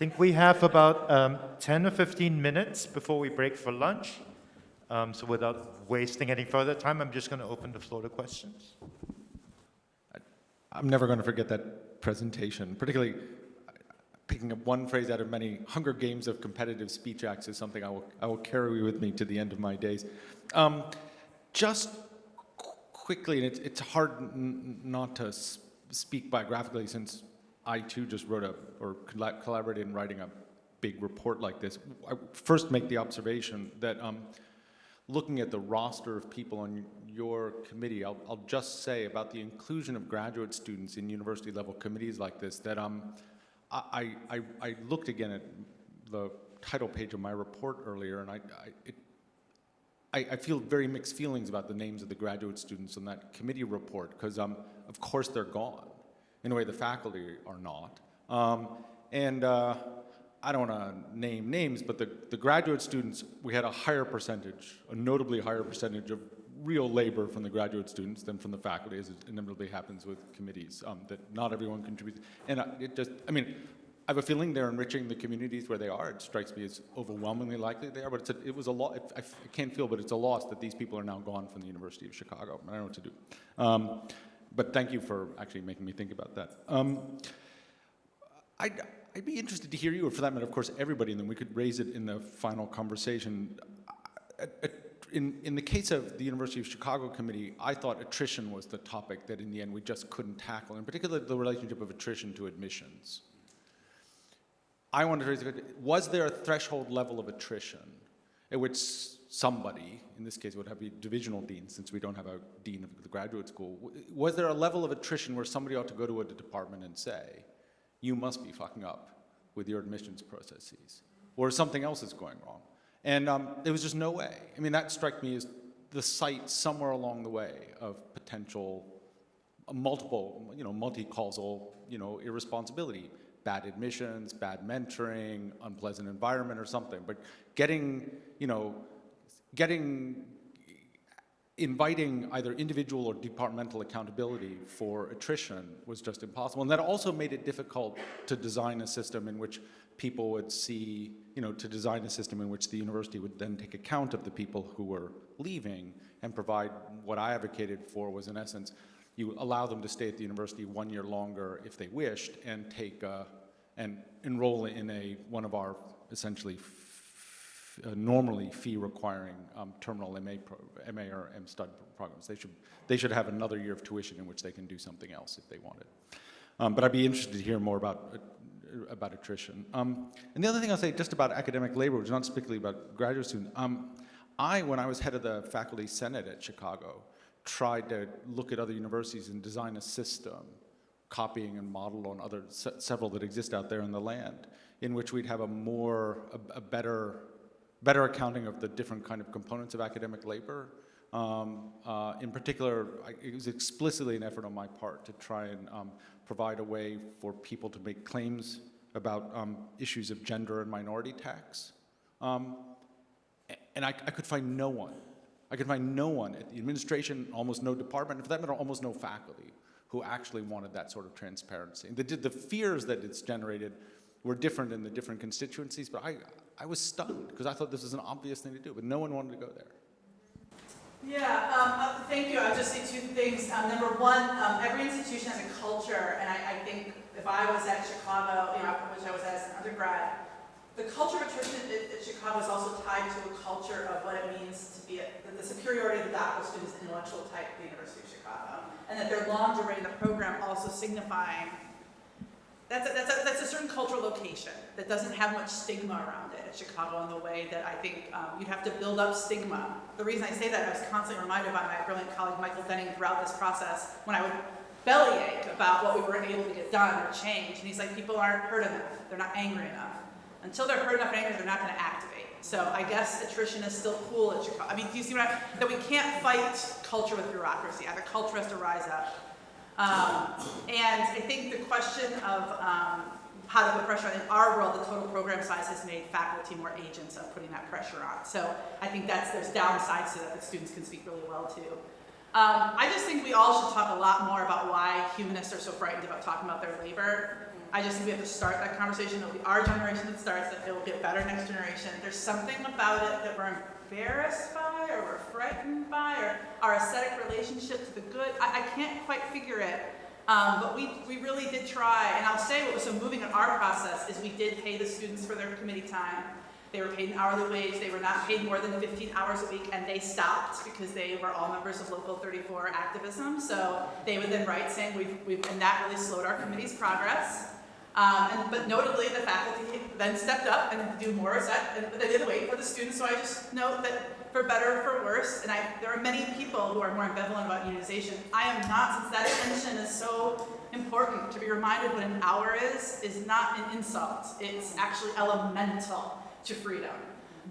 think we have about 10 or 15 minutes before we break for lunch. So without wasting any further time, I'm just going to open the floor to questions. I'm never going to forget that presentation, particularly picking up one phrase out of many. Hunger Games of competitive speech acts is something I will carry with me to the end of my days. Just quickly, and it's hard not to speak biographically since I too just wrote or collaborated in writing a big report like this. I first make the observation that looking at the roster of people on your committee, I'll just say about the inclusion of graduate students in university level committees like this, that I looked again at the title page of my report earlier, and I feel very mixed feelings about the names of the graduate students on that committee report, because of course they're gone. In a way, the faculty are not. I don't want to name names, but the graduate students, we had a higher percentage, a notably higher percentage of real labor from the graduate students than from the faculty, as it inevitably happens with committees, that not everyone contributes. And I have a feeling they're enriching the communities where they are. It strikes me as overwhelmingly likely they are, but it was a loss. I can't feel, but it's a loss that these people are now gone from the University of Chicago. I don't know what to do. But thank you for actually making me think about that. I'd be interested to hear you, or for that matter, of course, everybody, and then we could raise it in the final conversation. In the case of the University of Chicago committee, I thought attrition was the topic that in the end we just couldn't tackle, in particular the relationship of attrition to admissions. I wanted to raise the question, was there a threshold level of attrition at which somebody, in this case it would have to be divisional dean since we don't have a dean of the graduate school, was there a level of attrition where somebody ought to go to a department and say, you must be fucking up with your admissions processes, or something else is going wrong? And there was just no way. I mean, that struck me as the site somewhere along the way of potential multiple, multi-causal, irresponsibility. Bad admissions, bad mentoring, unpleasant environment or something. But inviting either individual or departmental accountability for attrition was just impossible. And that also made it difficult to design a system in which people would see, to design a system in which the university would then take account of the people who were leaving and provide what I advocated for was, in essence, you allow them to stay at the university 1 year longer if they wished and and enroll in one of our essentially normally fee-requiring terminal MA or M-Stud programs. They should have another year of tuition in which they can do something else if they wanted. But I'd be interested to hear more about attrition. And the other thing I'll say just about academic labor, which is not specifically about graduate students, when I was head of the faculty senate at Chicago, tried to look at other universities and design a system, copying and modeled on several that exist out there in the land, in which we'd have a better accounting of the different kind of components of academic labor. In particular, it was explicitly an effort on my part to try and provide a way for people to make claims about issues of gender and minority tax. And I could find no one. I could find no one at the administration, almost no department, and for that matter, almost no faculty, who actually wanted that sort of transparency. And the fears that it's generated were different in the different constituencies, but I was stunned because I thought this was an obvious thing to do, but no one wanted to go there. Yeah, thank you. I'll just say two things. Number one, every institution has a culture, and I think if I was at Chicago, which I was as an undergrad, the culture of attrition at Chicago is also tied to a culture of what it means to be the superiority of the doctoral students, intellectual type of the University of Chicago, and that their long duration of the program also signifying that's a certain cultural location that doesn't have much stigma around it at Chicago in the way that I think you'd have to build up stigma. The reason I say that, I was constantly reminded by my brilliant colleague Michael Denning throughout this process when I would bellyache about what we weren't able to get done or change. And he's like, people aren't hurt enough. They're not angry enough. Until they're hurt enough and angry, they're not going to activate. So I guess attrition is still cool at Chicago. I mean, do you see that we can't fight culture with bureaucracy. Either culture has to rise up. And I think the question of how to put pressure on, in our world, the total program size has made faculty more agents of putting that pressure on. So I think there's downsides to that students can speak really well to. I just think we all should talk a lot more about why humanists are so frightened about talking about their labor. I just think we have to start that conversation. It'll be our generation that starts it. It will get better next generation. There's something about it that we're embarrassed by, or we're frightened by, or our aesthetic relationship to the good. I can't quite figure it. But we really did try. And I'll say what was so moving in our process is we did pay the students for their committee time. They were paid an hourly wage. They were not paid more than 15 hours a week, and they stopped because they were all members of Local 34 activism. So they would then write saying, and that really slowed our committee's progress. But notably, the faculty then stepped up and do more, and they didn't wait for the students. So I just note that for better or for worse, and there are many people who are more ambivalent about unionization. I am not, since that attention is so important to be reminded what an hour is not an insult. It's actually elemental to freedom.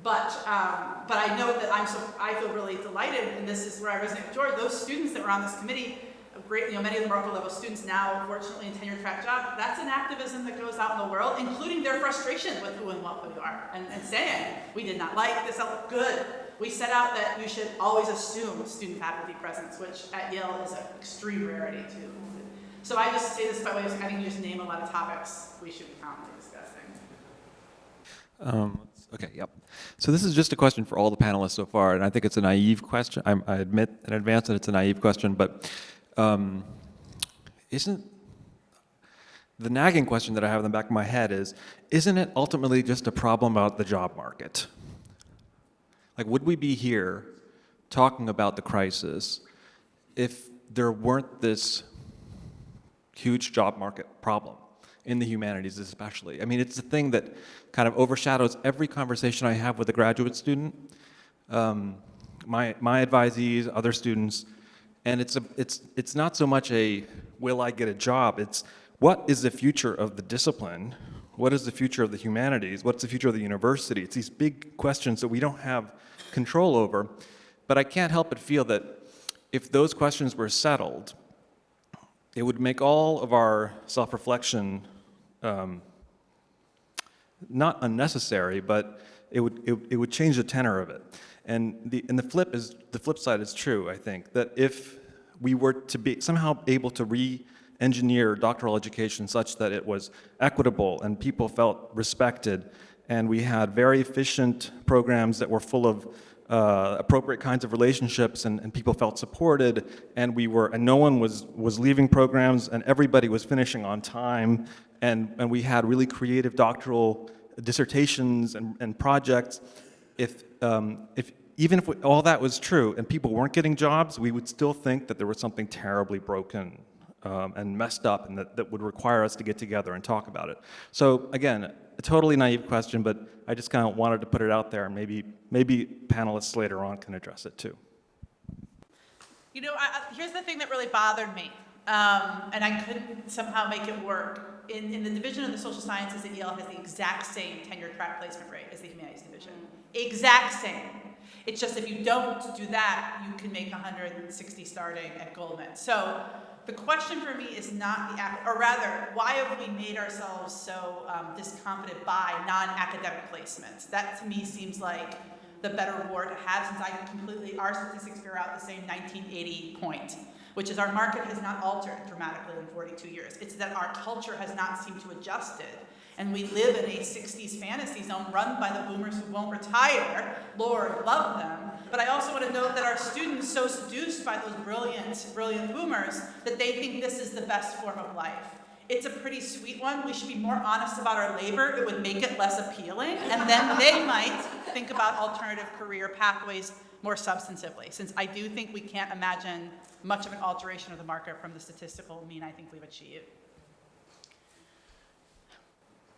But I know that I feel really delighted, and this is where I resonate with George. Those students that were on this committee, great, many of them are upper level students now, fortunately in tenure track jobs. That's an activism that goes out in the world, including their frustration with who and what we are, and saying, we did not like this, good. We set out that you should always assume student faculty presence, which at Yale is an extreme rarity too. So I just say this by way of, I think you just name a lot of topics we should be commonly discussing. Okay, yep. So this is just a question for all the panelists so far, and I think it's a naive question. I admit in advance that it's a naive question, but isn't the nagging question that I have in the back of my head isn't it ultimately just a problem about the job market? Like, would we be here talking about the crisis if there weren't this huge job market problem? In the humanities especially. I mean, it's the thing that kind of overshadows every conversation I have with a graduate student, my advisees, other students, and it's not so much a, will I get a job? It's, what is the future of the discipline? What is the future of the humanities? What's the future of the university? It's these big questions that we don't have control over, but I can't help but feel that if those questions were settled, it would make all of our self-reflection not unnecessary, but it would change the tenor of it. And the flip side is true, I think, that if we were to be somehow able to re-engineer doctoral education such that it was equitable and people felt respected, and we had very efficient programs that were full of appropriate kinds of relationships, and people felt supported, and no one was leaving programs, and everybody was finishing on time, and we had really creative doctoral dissertations and projects. Even if all that was true and people weren't getting jobs, we would still think that there was something terribly broken and messed up, and that would require us to get together and talk about it. So again, a totally naive question, but I just kind of wanted to put it out there, and maybe panelists later on can address it too. You know, here's the thing that really bothered me, and I couldn't somehow make it work. In the division of the social sciences at Yale has the exact same tenure track placement rate as the humanities division. Exact same. It's just if you don't do that, you can make 160 starting at Goldman. So the question for me is not or rather, why have we made ourselves so discomfited by non-academic placements? That to me seems like the better war to have, since our statistics figure out the same 1980 point, which is our market has not altered dramatically in 42 years. It's that our culture has not seemed to adjust it. And we live in a 60s fantasy zone run by the boomers who won't retire. Lord, love them. But I also want to note that our students so seduced by those brilliant boomers that they think this is the best form of life. It's a pretty sweet one. We should be more honest about our labor. It would make it less appealing. And then they might think about alternative career pathways more substantively, since I do think we can't imagine much of an alteration of the market from the statistical mean I think we've achieved.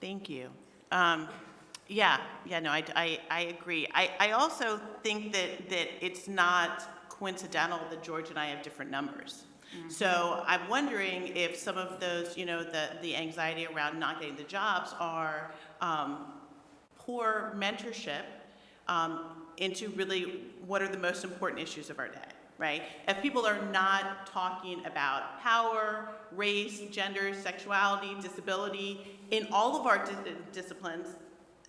Thank you. No, I agree. I also think that it's not coincidental that George and I have different numbers. Mm-hmm. So I'm wondering if some of those, the anxiety around not getting the jobs are poor mentorship into really what are the most important issues of our day. Right? If people are not talking about power, race, gender, sexuality, disability in all of our disciplines,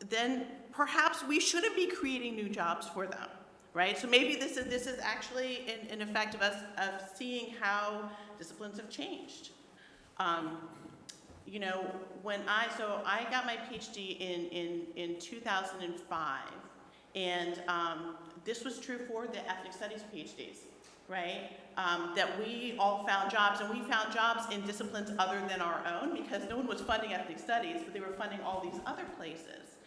then perhaps we shouldn't be creating new jobs for them, right? So maybe this is actually an effect of us of seeing how disciplines have changed. You know, so I got my PhD in 2005, and this was true for the ethnic studies PhDs, right? That we all found jobs, and we found jobs in disciplines other than our own, because no one was funding ethnic studies, but they were funding all these other places.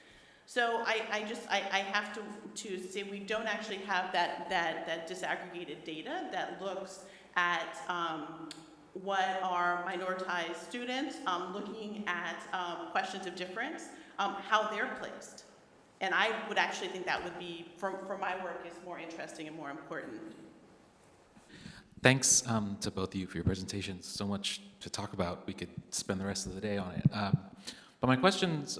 So I have to say we don't actually have that disaggregated data that looks at what are minoritized students, looking at questions of difference, how they're placed. And I would actually think that would be, for my work, is more interesting and more important. Thanks to both of you for your presentations. So much to talk about. We could spend the rest of the day on it. But my question's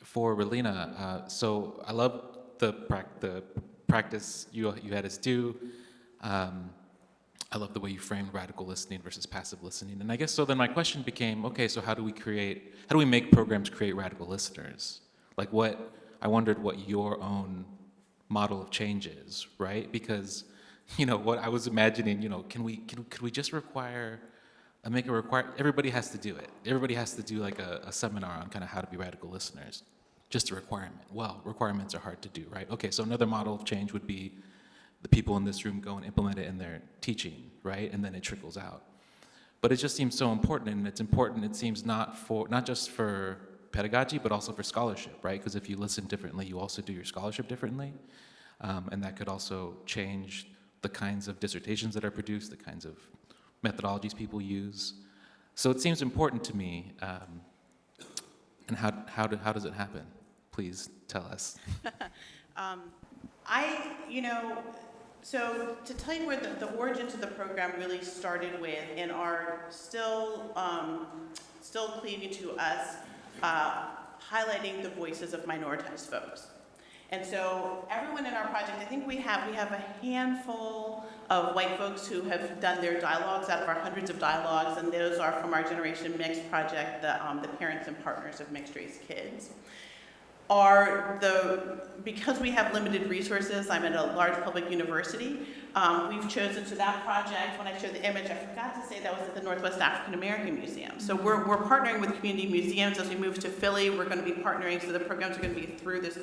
for Ralina. So I love the practice you had us do. I love the way you framed radical listening versus passive listening. And I guess so then my question became, okay, so how do we make programs create radical listeners? Like I wondered what your own model of change is, right? Because, you know, what I was imagining, you know, could we just everybody has to do it. Everybody has to do like a seminar on kind of how to be radical listeners. Just a requirement. Well, requirements are hard to do, right? Okay, so another model of change would be the people in this room go and implement it in their teaching, right? And then it trickles out. But it just seems so important, and it's important, it seems, not just for pedagogy, but also for scholarship, right? Because if you listen differently, you also do your scholarship differently. And that could also change the kinds of dissertations that are produced, the kinds of methodologies people use. So it seems important to me. And how does it happen? Please tell us. So to tell you where the origins of the program really started with and are still cleaving to us, highlighting the voices of minoritized folks. And so everyone in our project, I think we have a handful of white folks who have done their dialogues out of our hundreds of dialogues, and those are from our Generation Mixed project, the parents and partners of mixed race kids. Because we have limited resources, I'm at a large public university, we've chosen to that project, when I showed the image, I forgot to say that was at the Northwest African American Museum. So we're partnering with community museums. As we move to Philly, we're going to be partnering, so the programs are going to be through this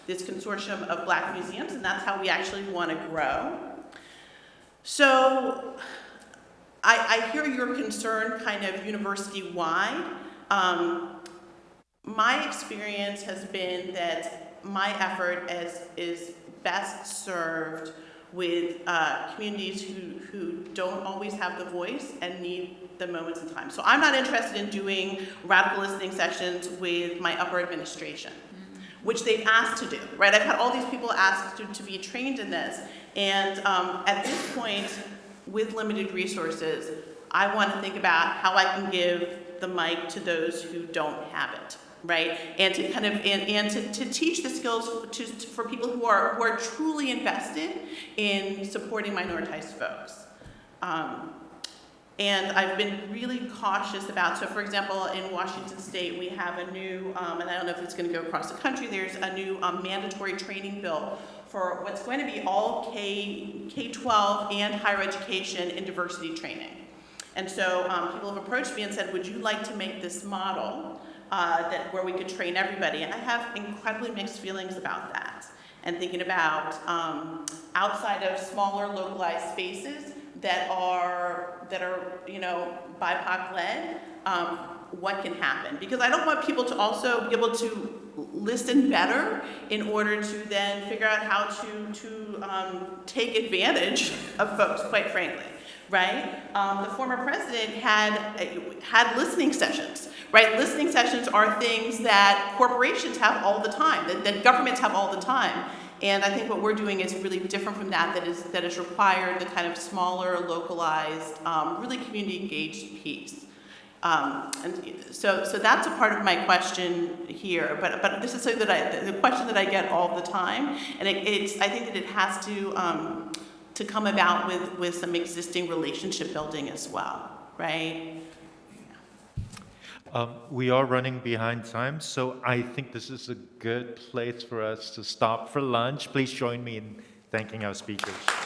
consortium of Black museums, and that's how we actually want to grow. So I hear your concern kind of university-wide. My experience has been that my effort is best served with communities who don't always have the voice and need the moments in time. So I'm not interested in doing radical listening sessions with my upper administration, which they've asked to do, right? I've had all these people ask to be trained in this, and at this point, with limited resources, I want to think about how I can give the mic to those who don't have it. Right, and to kind of to teach the skills for people who are truly invested in supporting minoritized folks. And I've been really cautious about. So, for example, in Washington State, we have a new, and I don't know if it's going to go across the country. There's a new mandatory training bill for what's going to be all K-12 and higher education in diversity training. And so people have approached me and said, "Would you like to make this model?" Where we could train everybody, and I have incredibly mixed feelings about that. And thinking about outside of smaller localized spaces that are BIPOC led, what can happen? Because I don't want people to also be able to listen better in order to then figure out how to take advantage of folks, quite frankly. Right? The former president had listening sessions, right? Listening sessions are things that corporations have all the time, that governments have all the time. And I think what we're doing is really different from that is required the kind of smaller, localized, really community engaged piece. And so that's a part of my question here, but this is something the question that I get all the time, and I think that it has to come about with some existing relationship building as well, right? We are running behind time, so I think this is a good place for us to stop for lunch. Please join me in thanking our speakers.